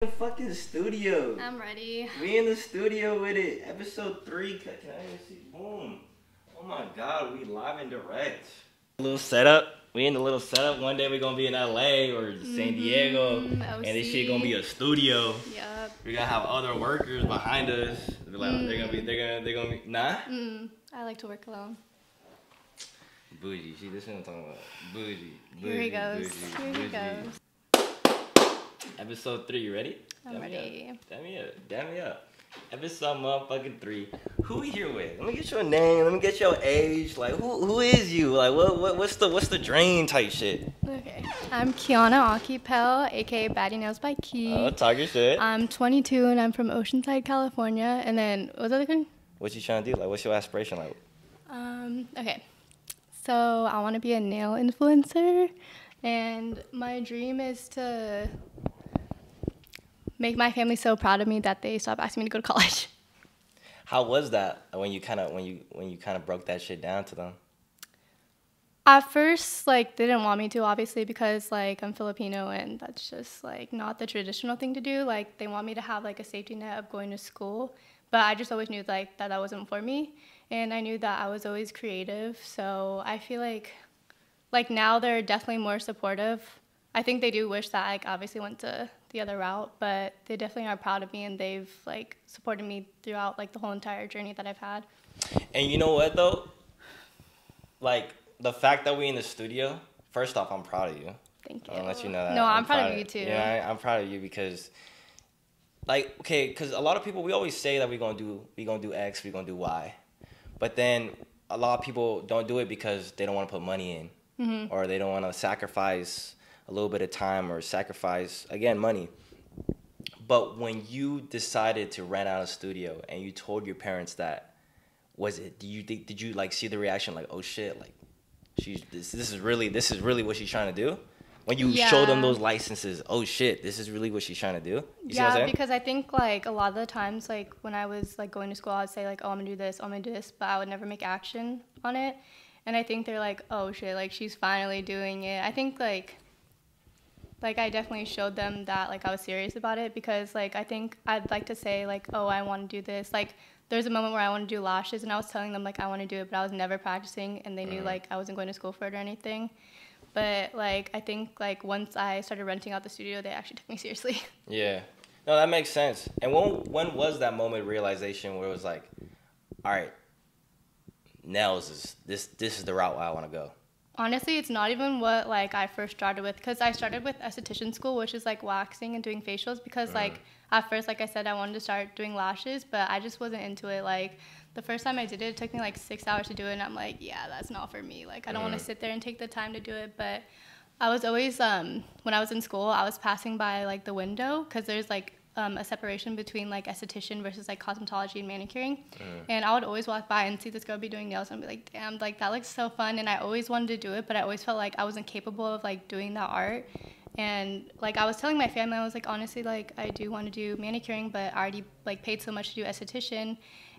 The fucking studio. I'm ready. We in the studio with it. Episode 3. Can I even see? Boom. Oh my god, we live and direct. Little setup. We in the little setup. One day we gonna be in LA or San Diego. OC. And this shit gonna be a studio. Yup. We gonna have other workers behind us. They're gonna be nah? I like to work alone. Bougie. See, this is what I'm talking about. Bougie. Here he goes. Here he goes. Episode 3, you ready? I'm ready. Damn me up. Episode motherfucking 3. Who we here with? Let me get your name. Let me get your age. Like, who is you? Like, what's the dream type shit? Okay. I'm Kiana Akipel, aka BaddieNailsByKi. Oh, talk your shit. I'm 22 and I'm from Oceanside, California. And then, what was the other thing? What you trying to do? Like, what's your aspiration like? Okay. So, I want to be a nail influencer. And my dream is to make my family so proud of me that they stop asking me to go to college. How was that when you kind of broke that shit down to them? At first, like, they didn't want me to, obviously, because, like, I'm Filipino and that's just, like, not the traditional thing to do. Like, they want me to have, like, a safety net of going to school. But I just always knew, like, that wasn't for me. And I knew that I was always creative. So I feel like now they're definitely more supportive. I think they do wish that I obviously went to the other route, but they definitely are proud of me and they've like supported me throughout like the whole entire journey that I've had. And you know what though? Like the fact that we in the studio, first off, I'm proud of you. Thank you. I'll let you know that. No, I'm proud of you too. Yeah, I'm proud of you because like, okay, because a lot of people, we always say that we're gonna do X, we're gonna do Y. But then a lot of people don't do it because they don't want to put money in. Or they don't want to sacrifice a little bit of time or sacrifice, again, money. But when you decided to rent out a studio and you told your parents that, did you like see the reaction like, oh shit, like this is really what she's trying to do? When you show them those licenses, oh shit, this is really what she's trying to do? You see what I'm saying? Because I think like a lot of the times like when I was like going to school, I would say like, oh, I'm gonna do this, but I would never make action on it. And I think they're like, oh shit, like she's finally doing it. I think like I definitely showed them that like I was serious about it because like I think I'd like to say like, oh, I want to do this. Like there's a moment where I want to do lashes and I was telling them like I want to do it, but I was never practicing and they knew like I wasn't going to school for it or anything. But like I think like once I started renting out the studio, they actually took me seriously. Yeah. No, that makes sense. And when was that moment of realization where it was like, all right, nails is this is the route I want to go? Honestly, it's not even what like I first started with because I started with esthetician school, which is like waxing and doing facials because like at first, like I said, I wanted to start doing lashes, but I just wasn't into it. Like the first time I did it, it took me like 6 hours to do it, and I'm like, yeah, that's not for me. Like I don't want to sit there and take the time to do it. But I was always when I was in school, I was passing by like the window because there's like a separation between like esthetician versus like cosmetology and manicuring. And I would always walk by and see this girl be doing nails and I'd be like, damn, like that looks so fun. And I always wanted to do it, but I always felt like I wasn't capable of like doing that art. And like I was telling my family, I was like, honestly, like I do want to do manicuring, but I already like paid so much to do esthetician.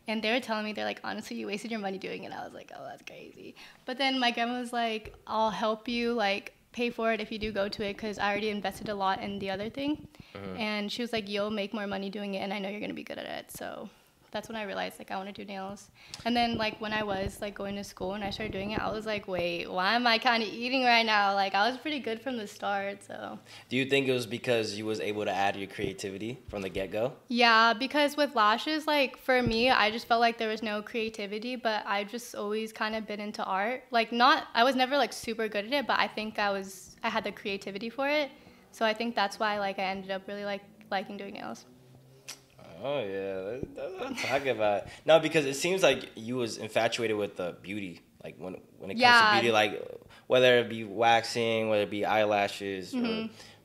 And they were telling me, they're like, honestly, you wasted your money doing it. I was like, oh, that's crazy. But then my grandma was like, I'll help you like pay for it if you do go to it because I already invested a lot in the other thing. And she was like, you'll make more money doing it and I know you're going to be good at it. So that's when I realized like I want to do nails. And then like when I was like going to school and I started doing it, I was like, wait, why am I kind of eating right now? Like I was pretty good from the start. So do you think it was because you was able to add your creativity from the get-go? Yeah, because with lashes, like for me, I just felt like there was no creativity, but I just always kind of been into art. Like I was never like super good at it, but I think I had the creativity for it. So I think that's why like I ended up really like liking doing nails. Oh yeah, that's what I'm talking about. No, because it seems like you was infatuated with the beauty, like when it comes to beauty, like whether it be waxing, whether it be eyelashes,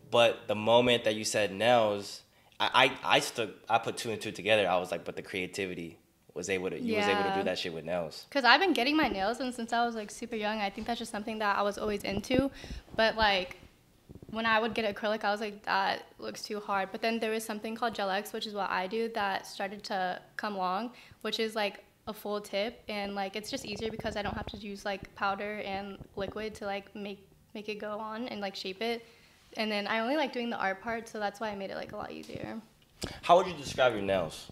but the moment that you said nails, I put two and two together. I was like, but the creativity was able to was able to do that shit with nails. Cause I've been getting my nails and since I was like super young. I think that's just something that I was always into, but like when I would get acrylic, I was like, that looks too hard. But then there was something called Gel X, which is what I do, that started to come along, which is like a full tip. And like, it's just easier because I don't have to use like powder and liquid to like make it go on and like shape it. And then I only like doing the art part, so that's why I made it like a lot easier. How would you describe your nails?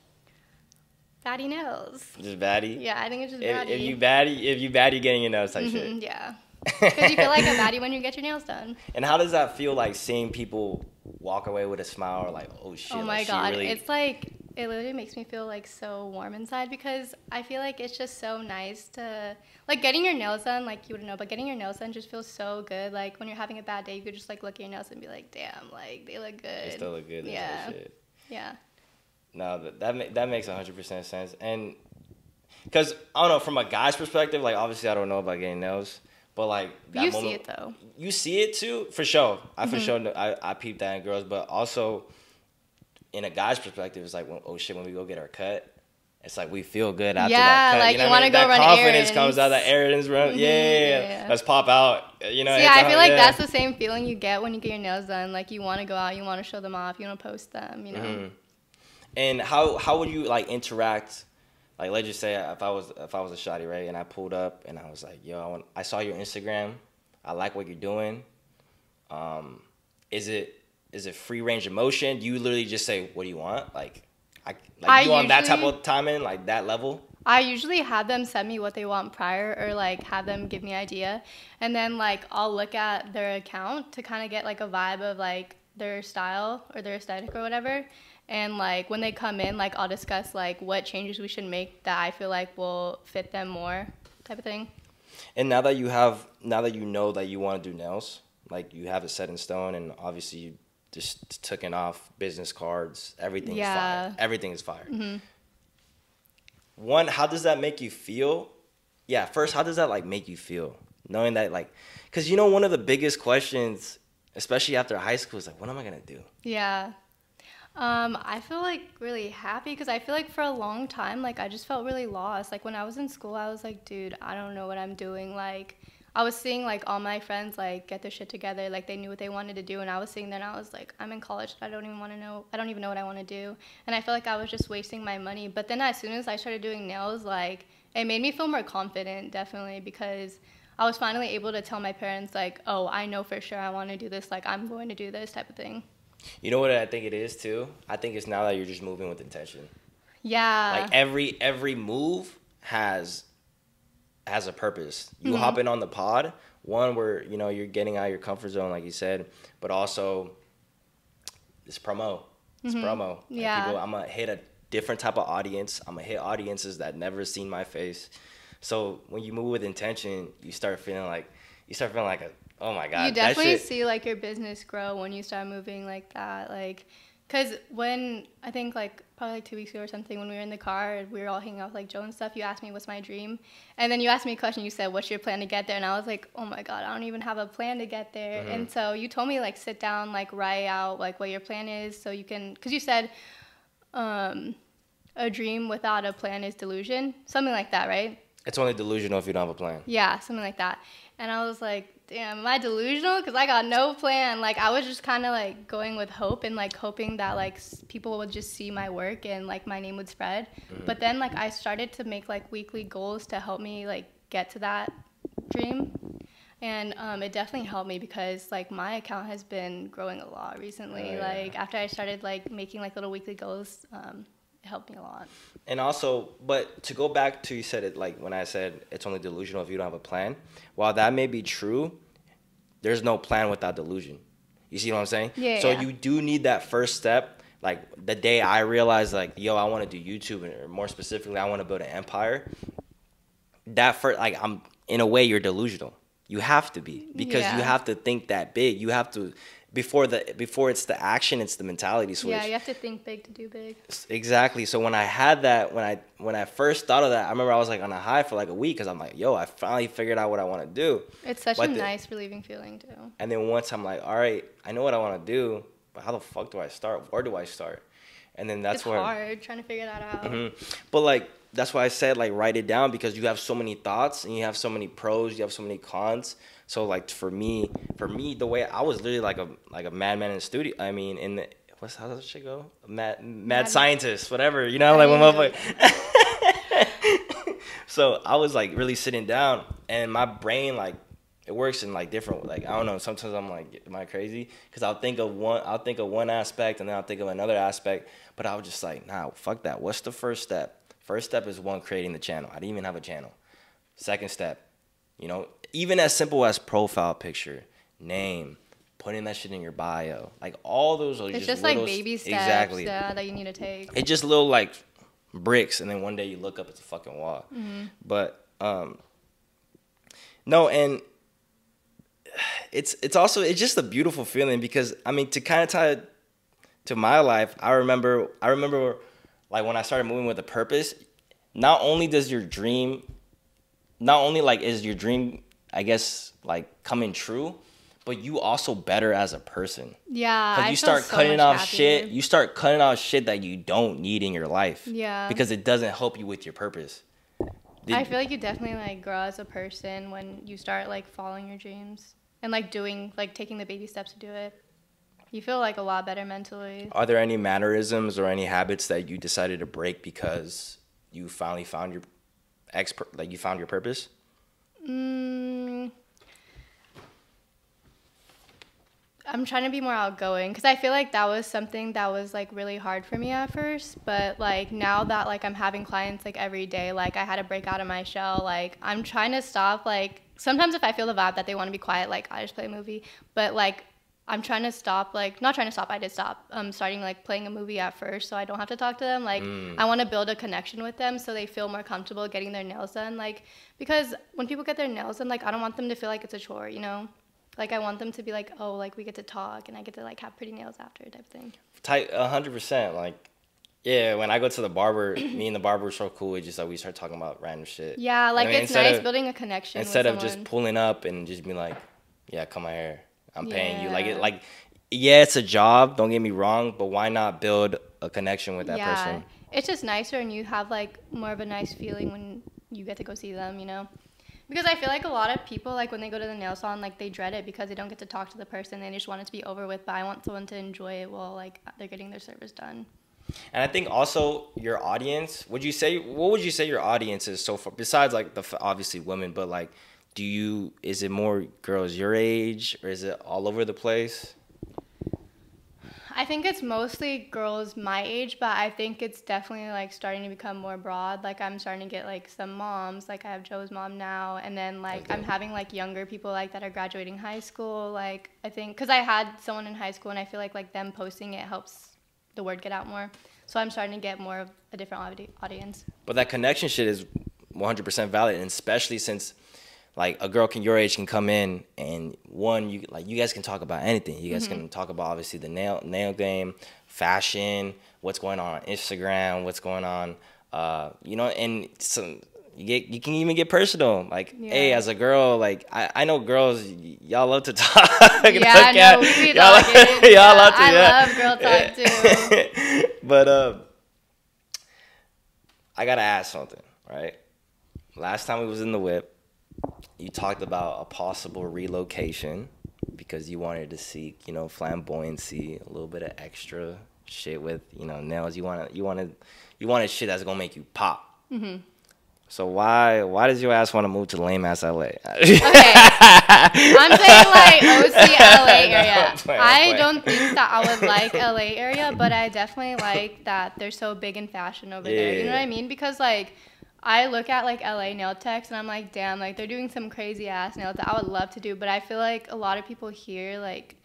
Baddie nails. Just baddie? Yeah, I think it's just baddie. If you baddie getting your nails type shit. Yeah. Because you feel like a baddie when you get your nails done. And how does that feel, like seeing people walk away with a smile or like, oh shit? Oh my like, God. Really... It's like, it literally makes me feel like so warm inside, because I feel like it's just so nice to, like, getting your nails done, like you wouldn't know, but getting your nails done just feels so good. Like when you're having a bad day, you could just like look at your nails and be like, damn, like they look good. They still look good. Yeah. Shit. Yeah. No, that makes 100% sense. And because I don't know, from a guy's perspective, like obviously I don't know about getting nails, but like that you moment, see it though. You see it too, for sure. For sure I peep that in girls, but also in a guy's perspective, it's like, oh shit, when we go get our cut, it's like we feel good after that cut. Like you know you want to go that run confidence errands. comes out, that errands run. Yeah. Let's pop out. You know. So yeah, I feel like that's the same feeling you get when you get your nails done. Like you want to go out, you want to show them off, you want to post them. You know. And how would you like interact? Like, let's just say if I was a shawty, right, and I pulled up and I was like, yo, I saw your Instagram, I like what you're doing. Is it free range of motion? Do you literally just say, what do you want? Like you on that type of timing, like that level? I usually have them send me what they want prior, or like have them give me an idea, and then like I'll look at their account to kind of get like a vibe of like their style or their aesthetic or whatever. And like when they come in, like I'll discuss like what changes we should make that I feel like will fit them more, type of thing. And now that you know that you want to do nails, like you have it set in stone, and obviously you just took off business cards, everything's fire. Everything is fire. One, how does that make you feel? Yeah, first, how does that like make you feel? Knowing that, like, because you know, one of the biggest questions, especially after high school, is like, what am I gonna do? Yeah. I feel like really happy, because I feel like for a long time, like I just felt really lost. Like when I was in school, I was like, dude, I don't know what I'm doing. Like I was seeing like all my friends like get their shit together, like they knew what they wanted to do, and I was sitting there and I was like, I'm in college, I don't even know what I want to do. And I felt like I was just wasting my money. But then as soon as I started doing nails, like it made me feel more confident, definitely, because I was finally able to tell my parents like, oh, I know for sure I want to do this, like I'm going to do this, type of thing. You know what I think it is too? I think it's now that you're just moving with intention. Yeah. Like every move has a purpose. You hop in on the pod, one where, you know, you're getting out of your comfort zone, like you said, but also it's promo. It's promo. Yeah. Like people, I'm gonna hit a different type of audience. I'm gonna hit audiences that never seen my face. So when you move with intention, you start feeling like a, oh my God. You definitely see like your business grow when you start moving like that. Like, because when I think like probably like 2 weeks ago or something, when we were in the car and we were all hanging out with like Joe and stuff, you asked me what's my dream, and then you asked me a question. You said, what's your plan to get there? And I was like, oh my God, I don't even have a plan to get there. And so you told me like sit down, like write out like what your plan is, so you can, because you said a dream without a plan is delusion, something like that, right? It's only delusional if you don't have a plan. Yeah, something like that. And I was like, damn, am I delusional? Because I got no plan. Like, I was just kind of, like, going with hope and, like, hoping that, like, people would just see my work and, like, my name would spread. But then, like, I started to make, like, weekly goals to help me, like, get to that dream. And it definitely helped me because, like, my account has been growing a lot recently. Like, after I started, like, making, like, little weekly goals, it helped me a lot. And also, but to go back to, you said it, like, when I said it's only delusional if you don't have a plan, while that may be true, there's no plan without delusion. You see what I'm saying? Yeah. So you do need that first step. Like, the day I realized, like, yo, I want to do YouTube, or more specifically, I want to build an empire, that first, like, in a way, you're delusional. You have to be, because you have to think that big. You have to, before it's the action, it's the mentality switch. Yeah, you have to think big to do big. Exactly. So when I had that, when I first thought of that, I remember I was like on a high for like a week, because I'm like, yo, I finally figured out what I want to do. It's such a nice, relieving feeling too. And then once I'm like, all right, I know what I want to do, but how the fuck do I start? Where do I start? And then that's where it's hard trying to figure that out. But like, that's why I said, like, write it down, because you have so many thoughts and you have so many pros, you have so many cons. So like for me, the way I was literally like a madman in the studio. I mean, how does that shit go? Mad scientist, whatever. You know, like when motherfucker. So I was like really sitting down, and my brain like it works in like different, like, I don't know, sometimes I'm like, am I crazy? Because I'll think of one aspect, and then I'll think of another aspect, but I was just like, nah, fuck that. What's the first step? First step is one, creating the channel. I didn't even have a channel. Second step, you know, even as simple as profile picture, name, putting that shit in your bio, like all those are It's just like little, baby steps, exactly, that you need to take. it's just little like bricks, and then one day you look up, it's a fucking wall. But no, and it's also, it's just a beautiful feeling, because I mean, to kind of tie it to my life, I remember like when I started moving with a purpose. Not only is your dream, I guess, like coming true, but you also better as a person. Yeah, because you start cutting off shit. You start cutting off shit that you don't need in your life. Yeah, because it doesn't help you with your purpose. I feel like you definitely like grow as a person when you start like following your dreams and like taking the baby steps to do it. You feel like a lot better mentally. Are there any mannerisms or any habits that you decided to break because you finally found your you found your purpose? I'm trying to be more outgoing, because I feel like that was something that was like really hard for me at first, but like now that like I'm having clients like every day, like I had to break out of my shell. Like I'm trying to stop, like sometimes if I feel the vibe that they want to be quiet, like I just play a movie, but like I'm trying to stop, like not trying to stop, I did stop starting like playing a movie at first, so I don't have to talk to them. Like I want to build a connection with them so they feel more comfortable getting their nails done, like because when people get their nails done, like I don't want them to feel like it's a chore, you know. Like, I want them to be like, oh, like, we get to talk, and I get to, like, have pretty nails after type thing. 100%. Like, yeah, when I go to the barber, me and the barber are so cool. It's just like we start talking about random shit. Yeah, like, it's nice building a connection instead with of just pulling up and just being like, yeah, cut my hair. I'm paying you. Like, yeah, it's a job. Don't get me wrong, but why not build a connection with that person? It's just nicer, and you have, like, more of a nice feeling when you get to go see them, you know? Because I feel like a lot of people, like, when they go to the nail salon, like, they dread it because they don't get to talk to the person. They just want it to be over with, but I want someone to enjoy it while, like, they're getting their service done. And I think also your audience, what would you say your audience is so far, besides, like, obviously women, but, like, is it more girls your age, or is it all over the place? I think it's mostly girls my age, but I think it's definitely like starting to become more broad. Like I'm starting to get like some moms, like I have Joe's mom now, and then like I'm having like younger people like that are graduating high school. Like I think because I had someone in high school, and I feel like them posting it helps the word get out more. So I'm starting to get more of a different audience. But that connection shit is 100% valid, and especially since like a girl your age can come in, and you guys can talk about anything. You guys can talk about obviously the nail game, fashion, what's going on Instagram, what's going on, you know, and you can even get personal. Like, hey, as a girl, like I know girls, y'all love to talk. Yeah, no, we be talking. Y'all love to. I love girl talk too. But I gotta ask something, right? Last time we was in the whip, you talked about a possible relocation because you wanted to seek, you know, flamboyancy, a little bit of extra shit with, you know, nails. You wanted shit that's gonna make you pop. So why does your ass want to move to lame ass LA? Okay, I'm saying like OC LA area. I don't think that I would like LA area, but I definitely like that they're so big in fashion over there. You know what I mean? Because like I look at like LA nail techs and I'm like, damn, like they're doing some crazy ass nails that I would love to do, but I feel like a lot of people here, like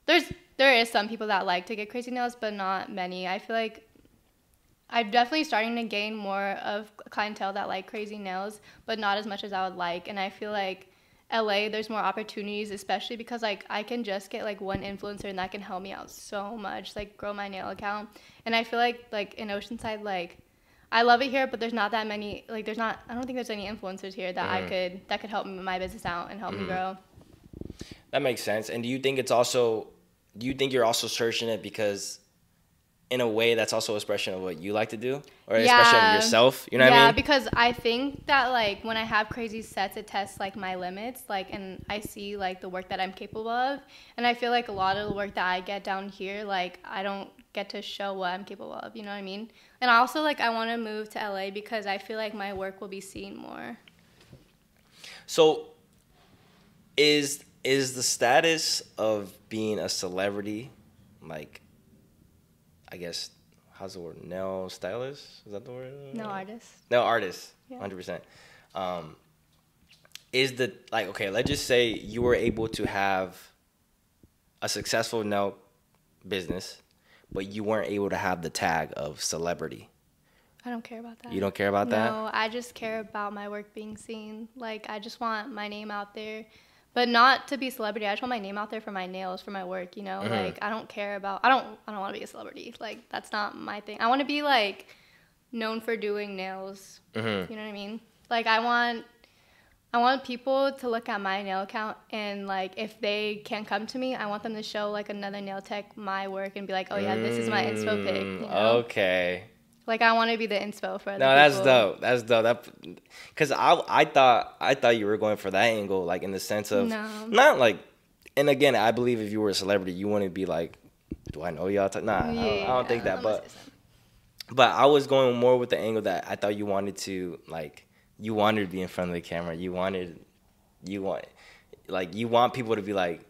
there is some people that like to get crazy nails, but not many. I feel like I'm definitely starting to gain more of clientele that like crazy nails, but not as much as I would like. And I feel like LA, there's more opportunities, especially because like I can just get like one influencer and that can help me out so much, like grow my nail account. And I feel like in Oceanside, like I love it here, but there's not that many, like I don't think there's any influencers here that that could help my business out and help me grow. That makes sense. And do you think you're also searching it because in a way that's also an expression of what you like to do, or an expression of yourself, you know what I mean? Yeah, because I think that like when I have crazy sets, it tests like my limits, like, and I see like the work that I'm capable of, and I feel like a lot of the work that I get down here, like I don't get to show what I'm capable of, you know what I mean? And also like I want to move to LA because I feel like my work will be seen more. So Is the status of being a celebrity, like, I guess, how's the word? Nail stylist? Is that the word? No artist. No artist. Yeah. 100%. Is the, like, okay, let's just say you were able to have a successful nail business, but you weren't able to have the tag of celebrity. I don't care about that. You don't care about that? No, I just care about my work being seen. Like, I just want my name out there. But not to be a celebrity. I just want my name out there for my nails, for my work, you know? Like, I don't care about... I don't want to be a celebrity. Like, that's not my thing. I want to be, like, known for doing nails. You know what I mean? Like, I want people to look at my nail account and, like, if they can't come to me, I want them to show, like, another nail tech my work and be like, oh, yeah, this is my inspo pic, you know? Okay. Like, I want to be the inspo for other people. That's dope. That's dope. Because I thought you were going for that angle, like, in the sense of... No. Not, like... And, again, I believe if you were a celebrity, you want to be like, do I know y'all? Nah, I don't think that. But I was going more with the angle that I thought you wanted to, like... You wanted to be in front of the camera. You want people to be like,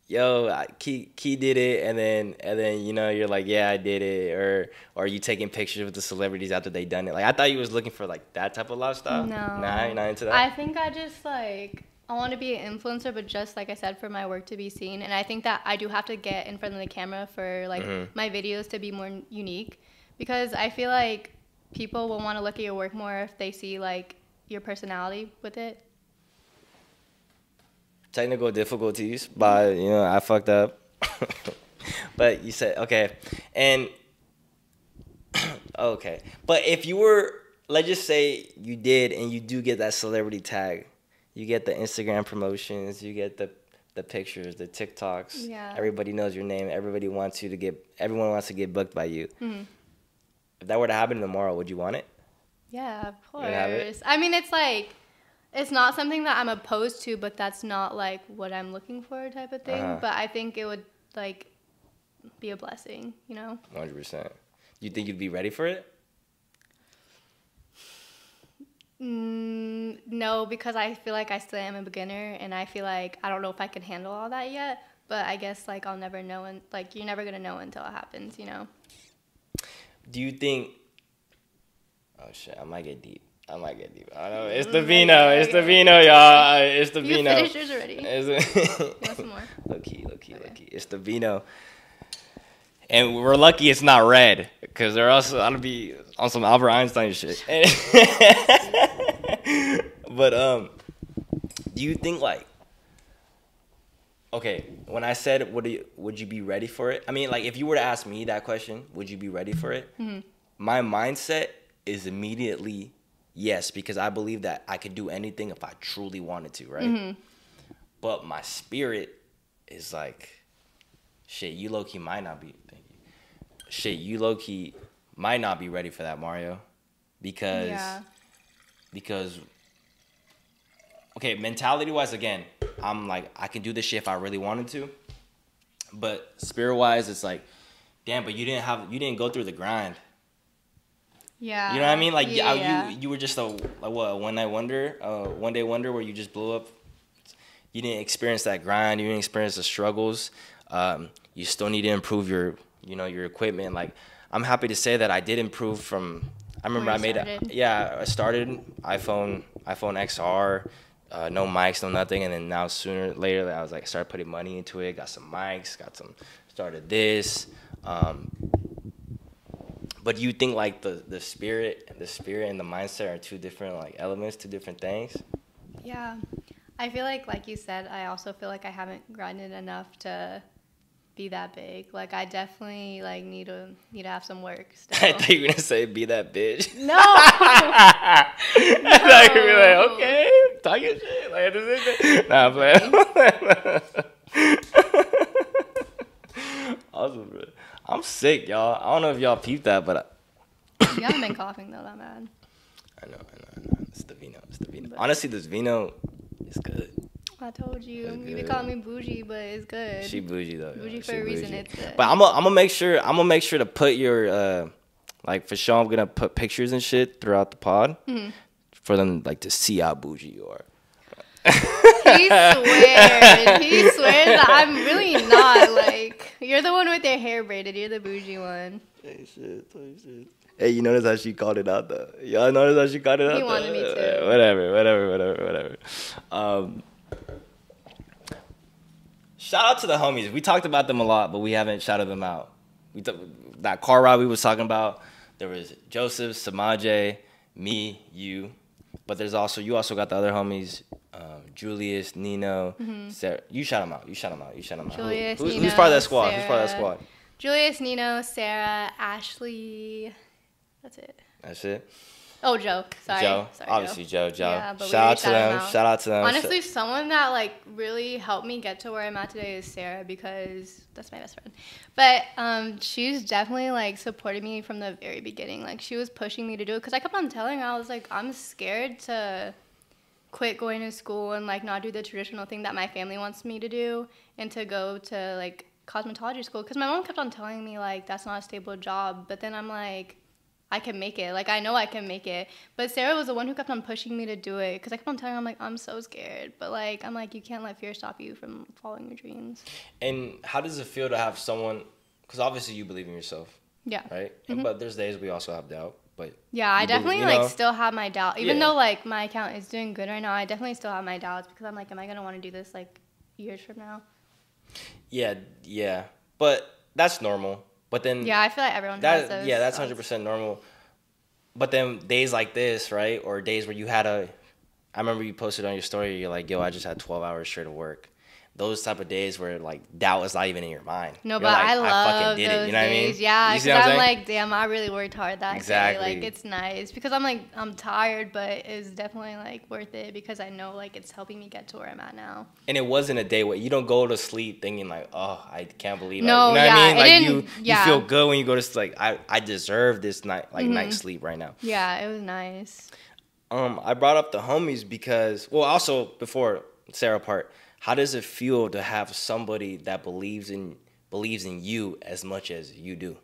yo, Key did it, and then you know, you're like, yeah, I did it, or are you taking pictures with the celebrities after they done it? Like, I thought you was looking for like that type of lifestyle. No, nah, you're not into that. I think I just like I want to be an influencer, but just like I said, for my work to be seen, and I think that I do have to get in front of the camera for like my videos to be more unique, because I feel like people will want to look at your work more if they see like your personality with it. Technical difficulties, but you know, I fucked up. But you said okay, and okay. But if you were, let's just say you did, and you do get that celebrity tag, you get the Instagram promotions, you get the pictures, the TikToks. Yeah. Everybody knows your name. Everyone wants to get booked by you. If that were to happen tomorrow, would you want it? Yeah, of You have it? course. I mean, it's like, it's not something that I'm opposed to, but that's not like what I'm looking for type of thing. But I think it would like be a blessing, you know? 100%. You think you'd be ready for it? No, because I feel like I still am a beginner, and I feel like I don't know if I can handle all that yet. But I guess like I'll never know, and like you're never gonna know until it happens, you know? Do you think? Oh shit! I might get deep. I don't know. It's the vino. It's the vino, y'all. It's the vino. You finished yours already. You want some more? Low key. It's the vino. And we're lucky it's not red, because there else I'd be on some Albert Einstein shit. But do you think like? Okay, when I said would you be ready for it? I mean, like if you were to ask me that question, would you be ready for it? My mindset is immediately yes, because I believe that I could do anything if I truly wanted to, right? But my spirit is like, shit, you low-key might not be, you low-key might not be ready for that, Mario. Because, okay, mentality-wise, again, I'm like, I can do this shit if I really wanted to. But spirit-wise, it's like, damn, but you didn't go through the grind. Yeah. You know what I mean? Like yeah. you were just a one-night wonder, one-day wonder where you just blew up. You didn't experience that grind. You didn't experience the struggles. You still need to improve your equipment. Like, I'm happy to say that I did improve from. I remember I started iPhone XR, no mics, no nothing, and then now sooner or later I was like started putting money into it. Got some mics, started this. But you think like the spirit and the mindset are two different like elements, two different things? Yeah. I feel like you said, I also feel like I haven't grinded enough to be that big. Like I definitely like need to have some work still. I thought you were gonna say be that bitch. No. I thought you were like, okay, talking shit. Like, nah, I'm playing. Awesome, bro. I'm sick, y'all. I don't know if y'all peeped that, but You haven't been coughing though that bad. I know. It's the vino. But honestly, this vino is good. I told you. You be calling me bougie, but it's good. She bougie though. Bougie for a reason. It's good. But I'm gonna make sure to put your like for sure. I'm gonna put pictures and shit throughout the pod for them like to see how bougie you are. He swears. He swears that I'm really not. Like, you're the one with your hair braided. You're the bougie one. Hey, shit. Hey, you notice how she called it out, though? Y'all notice how she called it out, He wanted me to. Whatever. Shout out to the homies. We talked about them a lot, but we haven't shouted them out. That car ride we was talking about, there was Joseph, Samaje, me, you. But you also got the other homies, Julius, Nino, Sarah. You shout them out. Julius, Nino, who's part of that squad? Sarah, Who's part of that squad? Julius, Nino, Sarah, Ashley. That's it. Oh, Joe. Sorry. Obviously, Joe. Yeah, but Shout out to them. Honestly, someone that like really helped me get to where I'm at today is Sarah, because that's my best friend. But she's definitely like supported me from the very beginning. Like, she was pushing me to do it, because I kept on telling her, I was like, I'm scared to quit going to school and like not do the traditional thing that my family wants me to do, and to go to like cosmetology school, because my mom kept on telling me like that's not a stable job. But then I'm like, I can make it. Like, I know I can make it. But Sarah was the one who kept on pushing me to do it, because I kept on telling her, I'm like, I'm so scared. But like, I'm like, you can't let fear stop you from following your dreams. And how does it feel to have someone, because obviously you believe in yourself. Yeah. Right? But there's days we also have doubt. But yeah, I definitely like still have my doubt. Even though like my account is doing good right now, I definitely still have my doubts, because I'm like, am I going to want to do this like years from now? Yeah. But that's normal. But then yeah, I feel like everyone has those. Yeah, that's 100% normal. But then days like this, right, or days where you had I remember you posted on your story, you're like, yo, I just had 12 hours straight of work. Those type of days where like doubt is not even in your mind. No, you're but like, I love fucking did those it. You know days. what I mean? Yeah, because I'm like, damn, I really worked hard that day. Like, it's nice, because I'm tired, but it's definitely like worth it, because I know like it's helping me get to where I'm at now. And it wasn't a day where you don't go to sleep thinking like, oh, I can't believe it. No, you know what I mean? Like you feel good when you go to sleep. Like I deserve this night's sleep right now. Yeah, it was nice. I brought up the homies because, well, also before Sarah part, how does it feel to have somebody that believes in you as much as you do?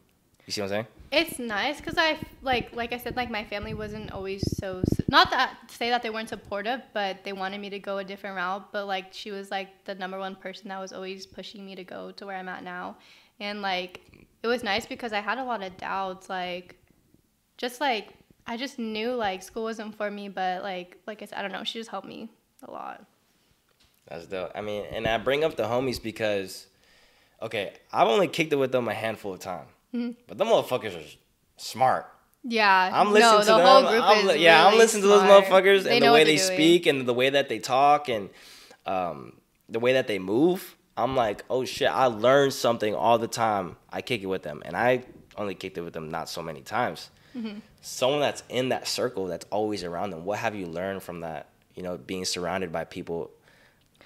You see what I'm saying? It's nice, because I like I said, like my family wasn't always so, not that to say that they weren't supportive, but they wanted me to go a different route. But like, she was like the number one person that was always pushing me to go to where I'm at now. And like, it was nice because I had a lot of doubts, like I just knew like school wasn't for me, but like I said, I don't know, she just helped me a lot. That's dope. I mean, and I bring up the homies because, okay, I've only kicked it with them a handful of times. But them motherfuckers are smart. Yeah. I'm listening to them. Whole group is really I'm listening to those motherfuckers, and the way they speak and the way that they talk and the way that they move. I'm like, oh shit, I learn something all the time. I kick it with them. And I only kicked it with them not so many times. Someone that's in that circle, that's always around them, what have you learned from that? You know, being surrounded by people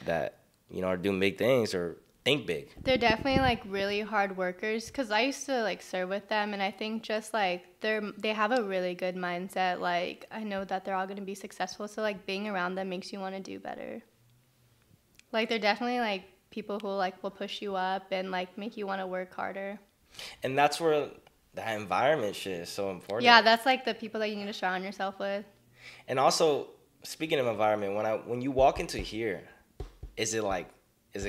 that, you know, are doing big things or think big. They're definitely like really hard workers, because I used to like serve with them, and I think just like they have a really good mindset. Like, I know that they're all going to be successful, so like being around them makes you want to do better. Like, they're definitely like people who like will push you up and like make you want to work harder. And that's where that environment shit is so important. Yeah, that's like the people that you need to surround yourself with. And also, speaking of environment, when you walk into here, is it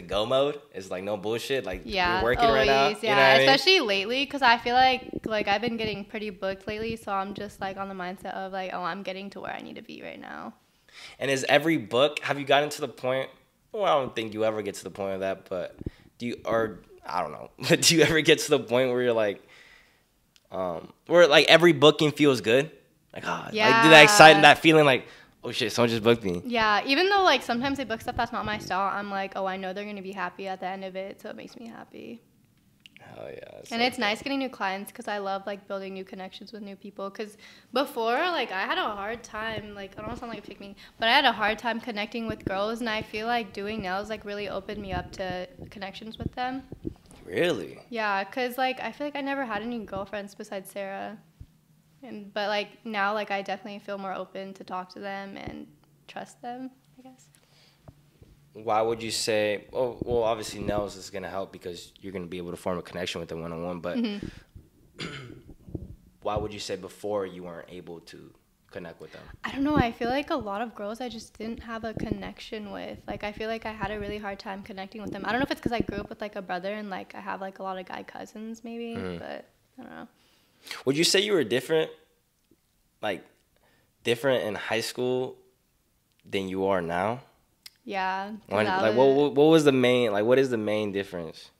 go mode? Is it like no bullshit? Like, yeah, you're working always, right now? Yeah, you know what I mean? Especially lately, because I feel like I've been getting pretty booked lately, so I'm just like on the mindset of like, oh, I'm getting to where I need to be right now. And is every book, have you gotten to the point, well, I don't think you ever get to the point of that, but I don't know, but do you ever get to the point where you're like, where like every booking feels good? Like, yeah. Like, that exciting, that feeling like, oh shit, someone just booked me. Yeah, even though like sometimes they book stuff that's not my style, I'm like, oh, I know they're gonna be happy at the end of it, so it makes me happy. Hell yeah. And it's nice getting new clients, because I love like building new connections with new people. Because before, like, I had a hard time, like, I don't want to sound like a pick me, but I had a hard time connecting with girls, and I feel like doing nails like really opened me up to connections with them. Really? Yeah, because like I feel like I never had any girlfriends besides Sarah. But like now, like I definitely feel more open to talk to them and trust them, I guess. Why would you say, well, obviously nails is going to help because you're going to be able to form a connection with them one-on-one, but why would you say before you weren't able to? connect with them? I don't know. I feel like a lot of girls I just didn't have a connection with. Like, I feel like I had a really hard time connecting with them. I don't know if it's because I grew up with, like, a brother and, like, I have, like, a lot of guy cousins maybe, but I don't know. Would you say you were different, like, different in high school than you are now? Yeah. What was the main, like, what is the main difference?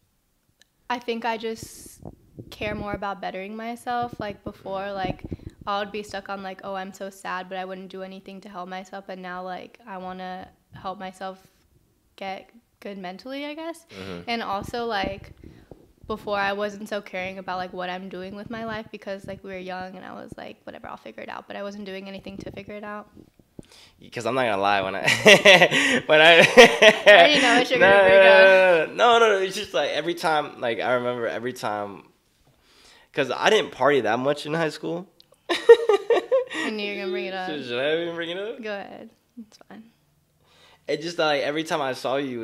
I think I just care more about bettering myself. Like, before, like, I would be stuck on, like, oh, I'm so sad, but I wouldn't do anything to help myself. And now, like, I want to help myself get good mentally, I guess. And also, like, before I wasn't so caring about, like, what I'm doing with my life because, like, we were young and I was like, whatever, I'll figure it out. But I wasn't doing anything to figure it out. Because I'm not gonna lie, when I I already know what you're gonna bring up. No, it's just like every time, like I remember every time, because I didn't party that much in high school. I knew you were gonna bring it up. Should I even bring it up? Go ahead, it's fine. It just like every time I saw you.